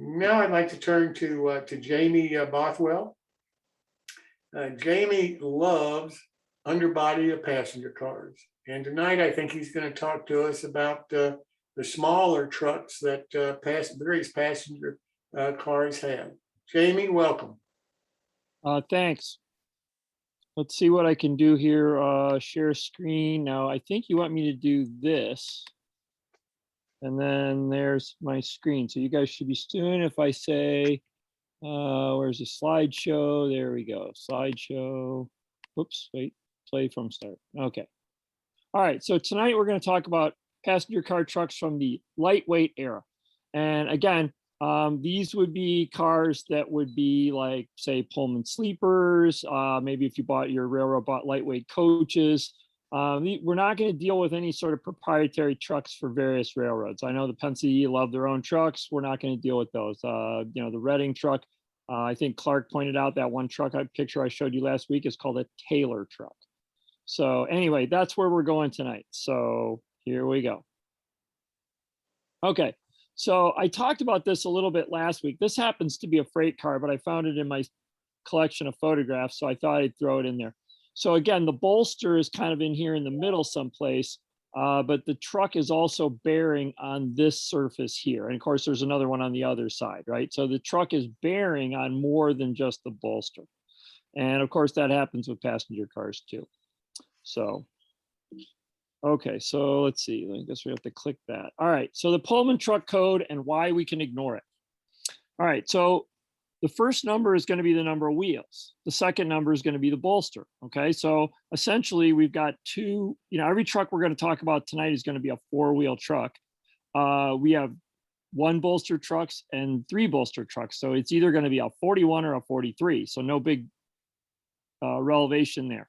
Now I'd like to turn to Jamie Bothwell. Jamie loves underbody of passenger cars. And tonight I think he's going to talk to us about the smaller trucks that various passenger cars have. Jamie, welcome. Thanks. Let's see what I can do here. Share screen. Now, I think you want me to do this. And then there's my screen. So you guys should be soon if I say, where's the slideshow? There we go. Slideshow. Whoops, wait, play from start. Okay. All right, so tonight we're going to talk about passenger car trucks from the lightweight era. And again, these would be cars that would be like, say, Pullman sleepers. Maybe if you bought your railroad bought lightweight coaches. We're not going to deal with any sort of proprietary trucks for various railroads. I know the Pennsylvania love their own trucks. We're not going to deal with those. The Reading truck, I think Clark pointed out that one truck picture I showed you last week is called a Taylor truck. So anyway, that's where we're going tonight. So here we go. Okay, so I talked about this a little bit last week. This happens to be a freight car, but I found it in my collection of photographs, so I thought I'd throw it in there. So again, the bolster is kind of in here in the middle someplace, but the truck is also bearing on this surface here. And of course, there's another one on the other side, right? So the truck is bearing on more than just the bolster. And of course, that happens with passenger cars too. So, okay, so let's see. I guess we have to click that. All right, so the Pullman truck code and why we can ignore it. All right, so the first number is going to be the number of wheels. The second number is going to be the bolster. Okay, so essentially we've got two, every truck we're going to talk about tonight is going to be a four-wheel truck. We have one bolster trucks and three bolster trucks. So it's either going to be a 41 or a 43. So no big relevation there.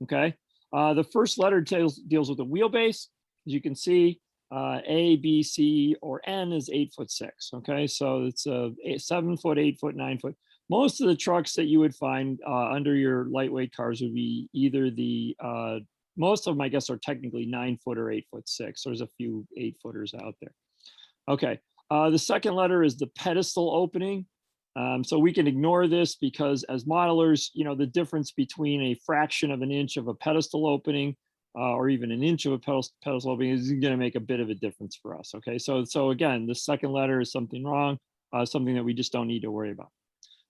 Okay. The first letter deals with the wheelbase. As you can see, A, B, C, or N is 8'6". Okay, so it's a 7 foot, 8 foot, 9 foot. Most of the trucks that you would find under your lightweight cars would be either the most of them, I guess, are technically 9 foot or 8'6". There's a few 8 footers out there. Okay, the second letter is the pedestal opening. So we can ignore this because as modelers, the difference between a fraction of an inch of a pedestal opening or even an inch of a pedestal opening is going to make a bit of a difference for us. Okay, so again, the second letter is something wrong, something that we just don't need to worry about.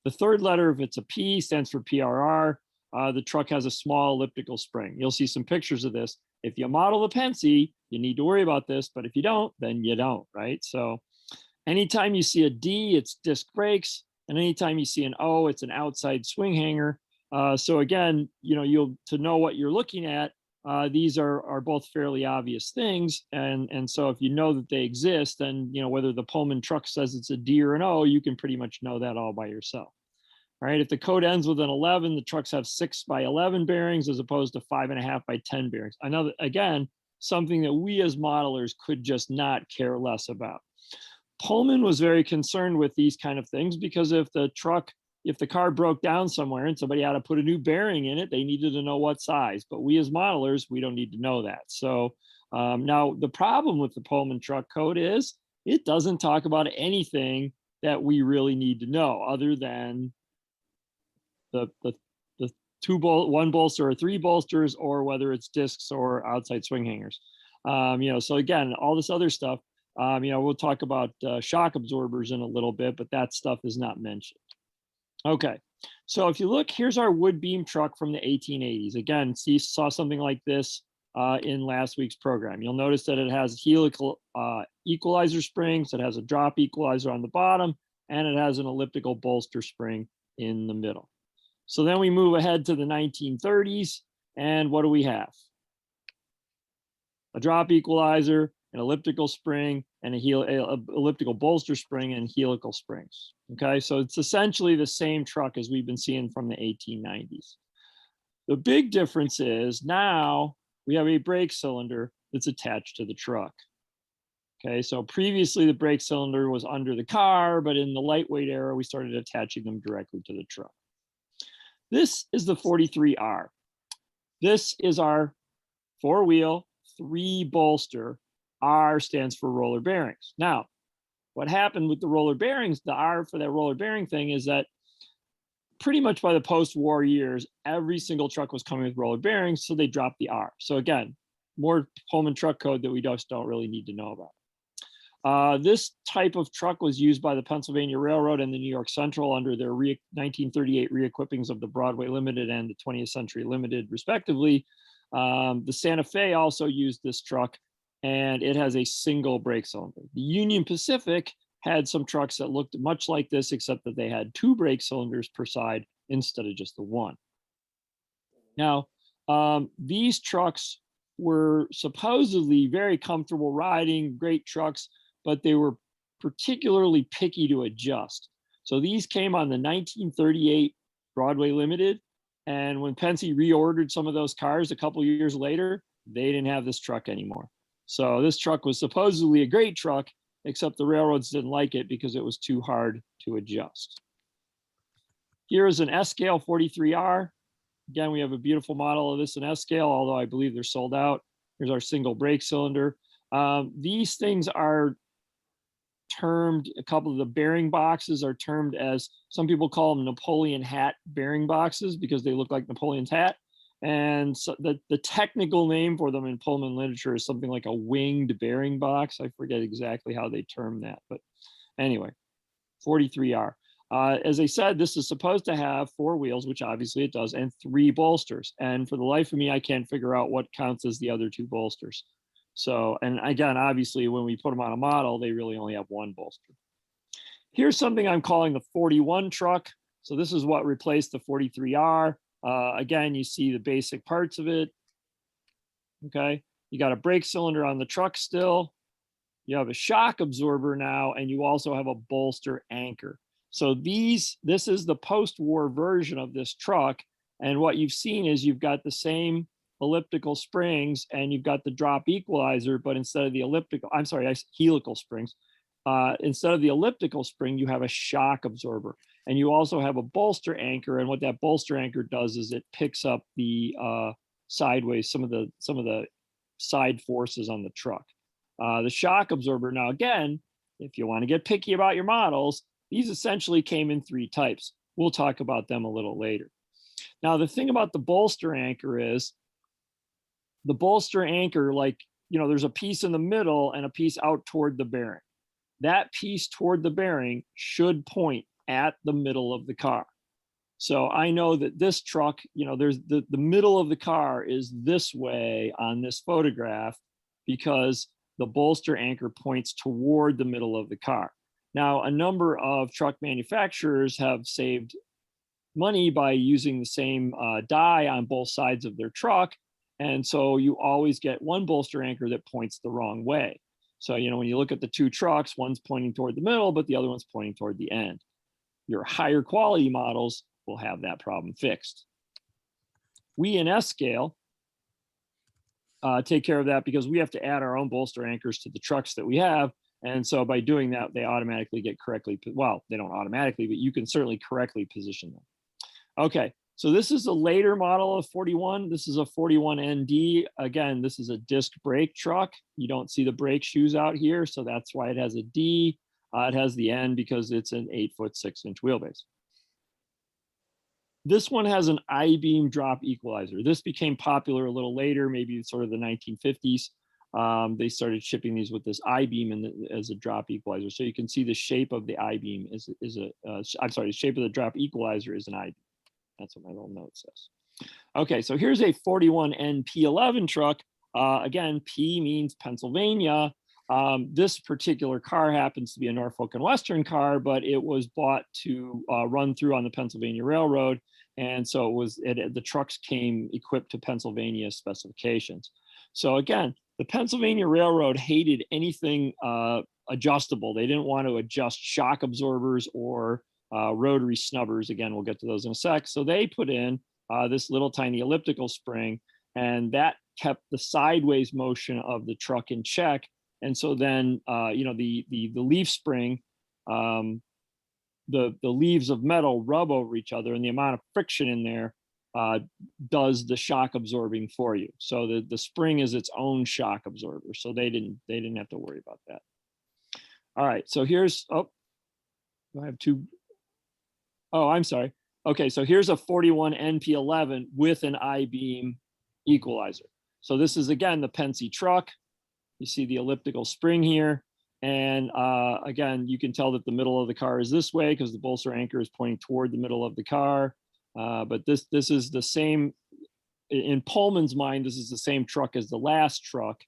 The third letter, if it's a P, stands for PRR. The truck has a small elliptical spring. You'll see some pictures of this. If you model the Pennsy, you need to worry about this, but if you don't, then you don't, right? So anytime you see a D, it's disc brakes. And anytime you see an O, it's an outside swing hanger. So again, to know what you're looking at, these are both fairly obvious things. And so if you know that they exist, then, whether the Pullman truck says it's a D or an O, you can pretty much know that all by yourself. All right, if the code ends with an 11, the trucks have 6 by 11 bearings as opposed to 5.5 by 10 bearings. I know that, again, something that we as modelers could just not care less about. Pullman was very concerned with these kind of things because if the car broke down somewhere and somebody had to put a new bearing in it, they needed to know what size. But we as modelers, we don't need to know that. So now the problem with the Pullman truck code is it doesn't talk about anything that we really need to know other than the one bolster or three bolsters, or whether it's discs or outside swing hangers. So again, all this other stuff. We'll talk about shock absorbers in a little bit, but that stuff is not mentioned. Okay, so if you look, here's our wood beam truck from the 1880s. Again, saw something like this in last week's program. You'll notice that it has helical equalizer springs, it has a drop equalizer on the bottom, and it has an elliptical bolster spring in the middle. So then we move ahead to the 1930s, and what do we have? A drop equalizer, an elliptical spring, and a elliptical bolster spring and helical springs. Okay, so it's essentially the same truck as we've been seeing from the 1890s. The big difference is now we have a brake cylinder that's attached to the truck. Okay, so previously the brake cylinder was under the car, but in the lightweight era, we started attaching them directly to the truck. This is the 43R. This is our four-wheel, three bolster. R stands for roller bearings. Now, What happened with the roller bearings, the R for that roller bearing thing, is that pretty much by the post-war years, every single truck was coming with roller bearings, so they dropped the R. So again, more Pullman truck code that we just don't really need to know about. This type of truck was used by the Pennsylvania Railroad and the New York Central under their 1938 re-equippings of the Broadway Limited and the 20th Century Limited, respectively. The Santa Fe also used this truck, and it has a single brake cylinder. The Union Pacific had some trucks that looked much like this, except that they had 2 brake cylinders per side instead of just the 1. Now, these trucks were supposedly very comfortable riding, great trucks, but they were particularly picky to adjust. So these came on the 1938 Broadway Limited, and when Penske reordered some of those cars a couple years later, they didn't have this truck anymore. So this truck was supposedly a great truck, except the railroads didn't like it because it was too hard to adjust. Here is an S-scale 43R. Again, we have a beautiful model of this in S-scale, although I believe they're sold out. Here's our single brake cylinder. These things are termed, a couple of the bearing boxes are termed as, some people call them Napoleon hat bearing boxes because they look like Napoleon's hat. And so the technical name for them in Pullman literature is something like a winged bearing box. I forget exactly how they term that, but anyway, 43R. As I said, this is supposed to have 4 wheels, which obviously it does, and 3 bolsters. And for the life of me, I can't figure out what counts as the other 2 bolsters. So, and again, obviously, when we put them on a model, they really only have 1 bolster. Here's something I'm calling the 41 truck. So this is what replaced the 43R. Again, you see the basic parts of it. Okay, you got a brake cylinder on the truck still. You have a shock absorber now, and you also have a bolster anchor. So this is the post-war version of this truck. And what you've seen is you've got the same elliptical springs and you've got the drop equalizer, but instead of the helical springs, instead of the elliptical spring, you have a shock absorber. And you also have a bolster anchor. And what that bolster anchor does is it picks up the sideways, some of the side forces on the truck. The shock absorber, now again, if you want to get picky about your models, these essentially came in 3 types. We'll talk about them a little later. Now, the thing about the bolster anchor is the bolster anchor, like, there's a piece in the middle and a piece out toward the bearing. That piece toward the bearing should point at the middle of the car. So I know that this truck, there's the middle of the car is this way on this photograph because the bolster anchor points toward the middle of the car. Now, a number of truck manufacturers have saved money by using the same die on both sides of their truck. And so you always get one bolster anchor that points the wrong way. So, when you look at the 2 trucks, one's pointing toward the middle, but the other one's pointing toward the end. Your higher quality models will have that problem fixed. We in S-scale take care of that because we have to add our own bolster anchors to the trucks that we have. And so by doing that, they automatically get correctly, well, they don't automatically, but you can certainly correctly position them. Okay, so this is a later model of 41. This is a 41ND. Again, this is a disc brake truck. You don't see the brake shoes out here, so that's why it has a D. It has the N because it's an 8-foot 6-inch wheelbase. This one has an I Beam drop equalizer. This became popular a little later, maybe sort of the 1950s. They started shipping these with this I Beam as a drop equalizer. So you can see the shape of the I Beam the shape of the drop equalizer is an I Beam. That's what my little note says. Okay, so here's a 41N P11 truck. Again, P means Pennsylvania. This particular car happens to be a Norfolk and Western car, but it was bought to run through on the Pennsylvania Railroad. And so the trucks came equipped to Pennsylvania specifications. So again, the Pennsylvania Railroad hated anything adjustable. They didn't want to adjust shock absorbers or rotary snubbers. Again, we'll get to those in a sec. So they put in this little tiny elliptical spring, and that kept the sideways motion of the truck in check. And so then, the leaf spring, the leaves of metal rub over each other, and the amount of friction in there does the shock absorbing for you. So the spring is its own shock absorber. So they didn't have to worry about that. All right, so here's, oh, I have two. Oh, I'm sorry. Okay, so here's a 41 NP11 with an I Beam Equalizer. So this is, again, the Penske truck. You see the elliptical spring here. And again, you can tell that the middle of the car is this way because the bolster anchor is pointing toward the middle of the car. But this is the same, in Pullman's mind, this is the same truck as the last truck,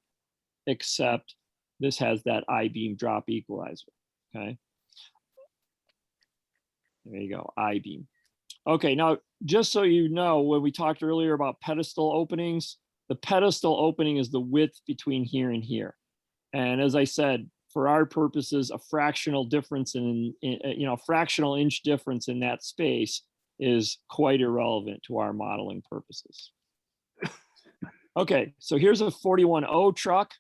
except this has that I Beam drop equalizer, okay? There you go, I Beam. Okay, now, just so you know, when we talked earlier about pedestal openings, the pedestal opening is the width between here and here. And as I said, for our purposes, a fractional difference fractional inch difference in that space is quite irrelevant to our modeling purposes. Okay, so here's a 41O truck.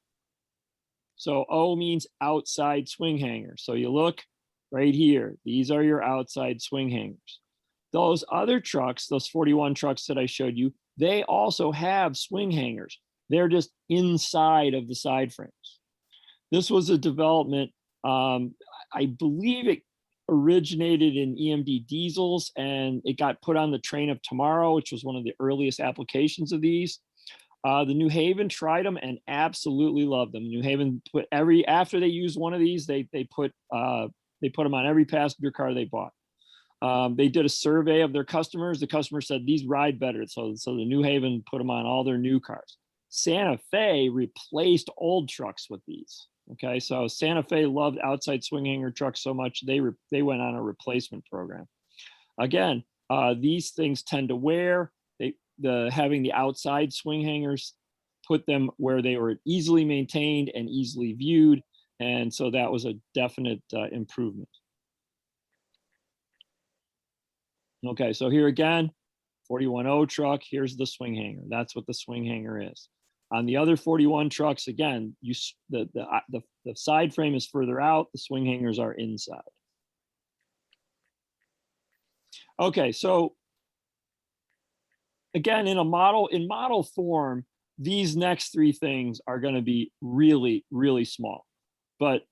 So O means outside swing hanger. So you look right here, these are your outside swing hangers. Those other trucks, those 41 trucks that I showed you, they also have swing hangers. They're just inside of the side frames. This was a development, I believe it originated in EMD diesels and it got put on the train of tomorrow, which was one of the earliest applications of these. The New Haven tried them and absolutely loved them. New Haven put after they used one of these, they put them on every passenger car they bought. They did a survey of their customers. The customer said these ride better. So the New Haven put them on all their new cars. Santa Fe replaced old trucks with these. Okay, so Santa Fe loved outside swing hanger trucks so much, they went on a replacement program. Again, these things tend to wear. Having the outside swing hangers put them where they were easily maintained and easily viewed. And so that was a definite improvement. Okay, so here again, 41O truck, here's the swing hanger. That's what the swing hanger is. On the other 41 trucks, again, the side frame is further out, the swing hangers are inside. Okay, so again, in model form, these next three things are going to be really, really small. But,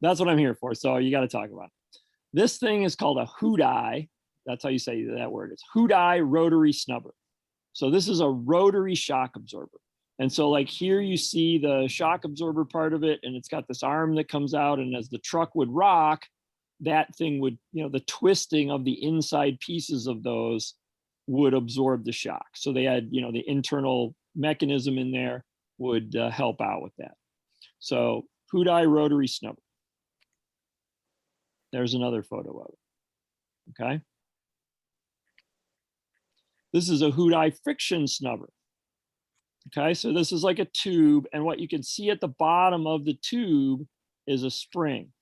that's what I'm here for. So you got to talk about it. This thing is called a Houdaille. That's how you say that word. It's Houdaille rotary snubber. So this is a rotary shock absorber. And so like here you see the shock absorber part of it, and it's got this arm that comes out, and as the truck would rock, that thing would, the twisting of the inside pieces of those would absorb the shock. So they had, the internal mechanism in there would help out with that. So Houdaille rotary snubber. There's another photo of it, okay? This is a Houdaille friction snubber. Okay, so this is like a tube, and what you can see at the bottom of the tube is a spring.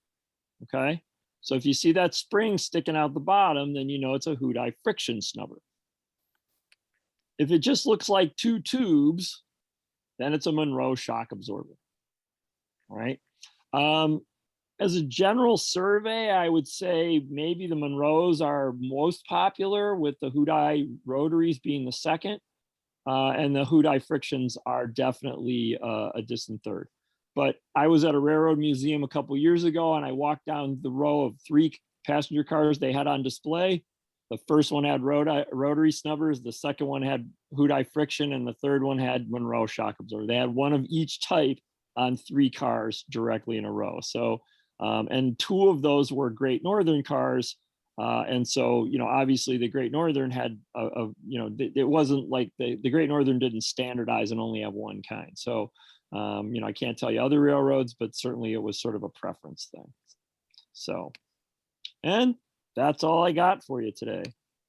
Okay, so if you see that spring sticking out the bottom, then you know it's a Houdaille friction snubber. If it just looks like two tubes, then it's a Monroe shock absorber. All right. As a general survey, I would say maybe the Monroes are most popular, with the Houdaille rotaries being the second, and the Houdaille frictions are definitely a distant third. But I was at a railroad museum a couple years ago, and I walked down the row of 3 passenger cars they had on display. The first one had rotary snubbers, the second one had Houdaille friction, and the third one had Monroe shock absorber. They had one of each type on 3 cars directly in a row. So, and 2 of those were Great Northern cars. And so, obviously the Great Northern had, it wasn't like the Great Northern didn't standardize and only have one kind. So, I can't tell you other railroads, but certainly it was sort of a preference thing. So, and that's all I got for you today.